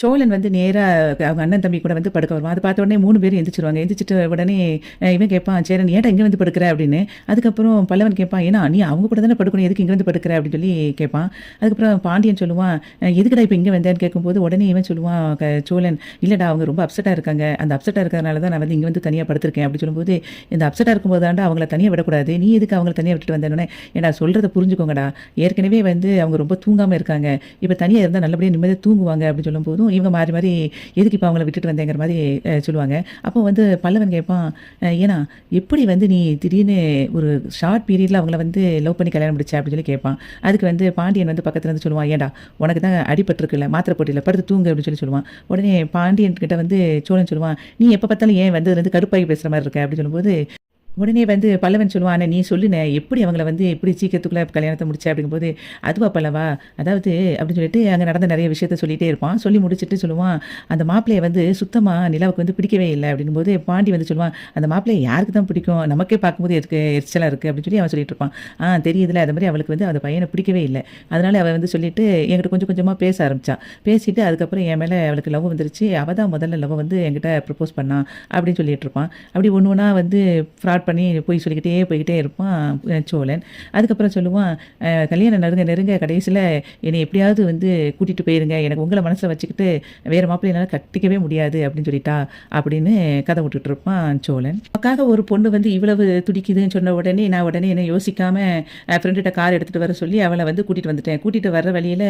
சோழன் வந்து நேரா அவங்க அண்ணன் தம்பி கூட வந்து படுக்க வருவான். அது பார்த்த உடனே 3 பேரும் எந்திரிச்சுருவாங்க. எந்திரிச்சிட்டு உடனே இவன் கேட்பான், "சேரன் ஏன்டா இங்க வந்து படுக்குற?" அப்படின்னு. அதுக்கப்புறம் பல்லவன் கேட்பான், "ஏன்னா நீ அவங்க கூட தானே படுக்கணும், எதுக்கு இங்க வந்து படுக்குற?" அப்படின்னு சொல்லி கேட்பான். அதுக்கப்புறம் பாண்டியன் சொல்லுவான், "எதுக்குடா இப்போ இங்க வந்தேன்னு?" கேட்கும்போது உடனே இவன் சொல்லுவான் சோழன், "இல்லடா அவங்க ரொம்ப அப்செட்டா இருக்காங்க. அந்த அப்செட்டா இருக்கிறதுனால தான் நான் வந்து இங்க வந்து தனியா படுத்திருக்கேன்." அப்படி சொல்லும்போது, "இந்த அப்செட்டா இருக்கும்போது தான்டா அவங்கள தனியா விடக்கூடாது. நீ எதுக்கு அவங்கள தனியா விட்டுட்டு வந்தேன்னே?" "ஏன்டா சொல்றத புரிஞ்சுக்கோங்கடா. ஏற்கனவே வந்து அவங்க ரொம்ப தூங்காம இருக்காங்க. இப்போ தனியா இருந்தா நல்லபடியா நிம்மதியா தூங்குவாங்க." அப்படின்னு சொல்லும்போதும் இவங்க மாறி மாறி எதுக்கு இப்போ அவங்கள விட்டுட்டு வந்தேங்கிற மாதிரி சொல்லுவாங்க. அப்போ வந்து பல்லவன் கேட்பான், ஏன்னா எப்படி வந்து நீ திடீர்னு ஒரு ஷார்ட் பீரியடில் அவங்கள வந்து லவ் பண்ணி கல்யாணம் முடிச்ச அப்படின்னு சொல்லி கேட்பான். அதுக்கு வந்து பாண்டியன் வந்து பக்கத்தில் வந்து சொல்லுவான், ஏன்டா உனக்கு தான் அடிபட்டிருக்குல்ல, மாத்திரை போட்டியில் படுத்து தூங்கு அப்படின்னு சொல்லி சொல்லுவான். உடனே பாண்டியன் கிட்ட வந்து சோழன் சொல்லுவான், நீ எப்போ பார்த்தாலும் ஏன் வந்து வந்து கடுப்பாகி பேசுகிற மாதிரி இருக்க அப்படின்னு சொல்லும்போது உடனே வந்து பல்லவன் சொல்லுவான், "அண்ணே நீ சொல்லுண்ணே, எப்படி அவங்கள வந்து எப்படி சீக்கிரத்துக்குள்ள கல்யாணத்த முடிச்ச?" அப்படிங்கும்போது, "அதுவா பல்லவா, அதாவது" அப்படின்னு சொல்லிட்டு அங்க நடந்த நெறைய விஷயத்த சொல்லிட்டே இருப்பான். சொல்லி முடிச்சுட்டு சொல்லுவான், "அந்த மாப்பிள்ளைய வந்து சுத்தமா நிலாவுக்கு வந்து பிடிக்கவே இல்ல." அப்படிங்கும்போது பாண்டி வந்து சொல்லுவான், "அந்த மாப்பிள்ளைய யாருக்கு தான் பிடிக்கும்? நமக்கே பார்க்கும்போது எதுக்கு எரிச்சலா இருக்கு." அப்படின்னு சொல்லி அவன் சொல்லிட்டு இருப்பான். தெரியுதுல்ல, அது மாரி அவளுக்கு வந்து அந்த பையன பிடிக்கவே இல்ல. அதனால அவ வந்து சொல்லிட்டு என்கிட்ட கொஞ்சம் கொஞ்சமா பேச ஆரம்பிச்சா. பேசிட்டு அதுக்கப்புறம் என் மேல அவளுக்கு லவ் வந்துருச்சு. அவ தான் முதல்ல லவ்வ வந்து என்கிட்ட ப்ரப்போஸ் பண்ணா அப்படின்னு சொல்லிட்டு இருப்பான். அப்படி ஒண்ணு ஒண்ணா வந்து ஃப்ராட் பண்ணி போய்க்கிட்டே இருப்பான் சோழன். அதுக்கப்புறம் சொல்லுவான், கல்யாணம் நெருங்க நெருங்க கடைசியில என்னை எப்படியாவது வந்து கூட்டிட்டு போயிருங்க. எனக்கு உங்கள மனசுல வச்சுக்கிட்டு வேற மாப்பிள்ளை என்னால கட்டிக்கவே முடியாது அப்படின்னு சொல்லிட்டா அப்படின்னு கதை விட்டுட்டு இருப்பான் சோழன். நமக்காக ஒரு பொண்ணு வந்து இவ்வளவு துடிக்குதுன்னு சொன்ன உடனே நான் உடனே என்ன யோசிக்காம ஃப்ரெண்டுகிட்ட கார் எடுத்துட்டு வர சொல்லி அவளை வந்து கூட்டிட்டு வந்துட்டேன். கூட்டிட்டு வர்ற வழியில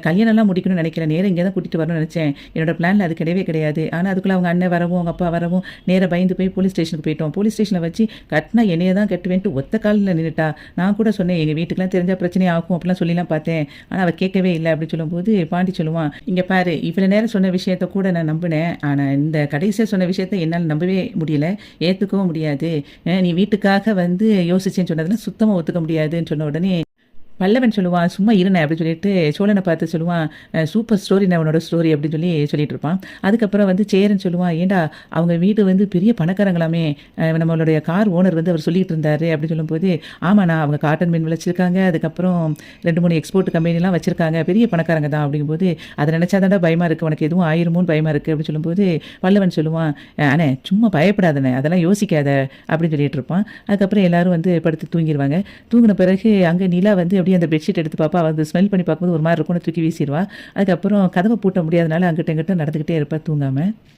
கல்யாணம்லாம் முடிக்கணும்னு நினைக்கல. நேரம் இங்கே தான் கூட்டிட்டு வரணும்னு நினைச்சேன். என்னோட பிளான்ல அது கிடையவே கிடையாது. ஆனா அதுக்குள்ள அவங்க அண்ணன் வரவும் அவங்க அப்பா வரவும் நேரா பயந்து போய் போலீஸ் ஸ்டேஷனுக்கு போயிட்டோம். போலீஸ் ஸ்டேஷன்ல வச்சு கட்டினா என்னைய தான் கட்டுவேன்ட்டு ஒத்த காலில் நின்றுட்டா. நான் கூட சொன்னேன், எங்கள் வீட்டுக்குலாம் தெரிஞ்சா பிரச்சனை ஆகும் அப்படிலாம் சொல்லலாம் பார்த்தேன். ஆனால் அவள் கேட்கவே இல்லை அப்படின்னு சொல்லும்போது பாண்டி சொல்லுவான், இங்கே பாரு இவ்வளோ நேரம் சொன்ன விஷயத்த கூட நான் நம்பினேன். ஆனால் இந்த கடைசியாக சொன்ன விஷயத்த என்னால் நம்பவே முடியல, ஏற்றுக்கவும் முடியாது. நீ வீட்டுக்காக வந்து யோசிச்சேன்னு சொன்னதெல்லாம் சுத்தமாக ஒத்துக்க முடியாதுன்னு சொன்ன உடனே பல்லவன் சொல்லுவான், "சும்மா இருண்ணே" அப்படின்னு சொல்லிட்டு சோழனை பார்த்து சொல்லுவான், "சூப்பர் ஸ்டோரிண்ணே உன்னோட ஸ்டோரி" அப்படின்னு சொல்லி சொல்லிட்டு இருப்பான். அதுக்கப்புறம் வந்து சேரன் சொல்லுவான், "ஏண்டா அவங்க வீடு வந்து பெரிய பணக்காரங்களாமே, நம்மளுடைய கார் ஓனர் வந்து அவர் சொல்லிட்டு இருந்தாரு" அப்படின்னு சொல்லும்போது, "ஆமாண்ணா அவங்க காட்டன் மில் வச்சிருக்காங்க, அதுக்கப்புறம் 2 3 எக்ஸ்போர்ட் கம்பெனிலாம் வச்சிருக்காங்க, பெரிய பணக்காரங்க தான்." அப்படிங்கும்போது, "அதை நினைச்சாதான்டா பயமா இருக்கு, உனக்கு எதுவும் ஆயிருமோன்னு பயமா இருக்கு" அப்படின்னு சொல்லும்போது பல்லவன் சொல்லுவான், "அண்ணே சும்மா பயப்படாதண்ணே, அதெல்லாம் யோசிக்காத" அப்படின்னு சொல்லிட்டு இருப்பான். அதுக்கப்புறம் எல்லாரும் வந்து படுத்து தூங்கிடுவாங்க. தூங்கின பிறகு அங்கே நிலா வந்து அப்படியே அந்த பெட்ஷீட் எடுத்து பார்ப்பா. அவ ஸ்மெல் பண்ணி பார்க்கும்போது ஒரு மாதிரி இருக்கும்னு தூக்கி வீசிடுவா. அதுக்கப்புறம் கதவை பூட்ட முடியாதனால அங்கிட்ட இங்கிட்ட நடந்துக்கிட்டே இருப்பா தூங்காம.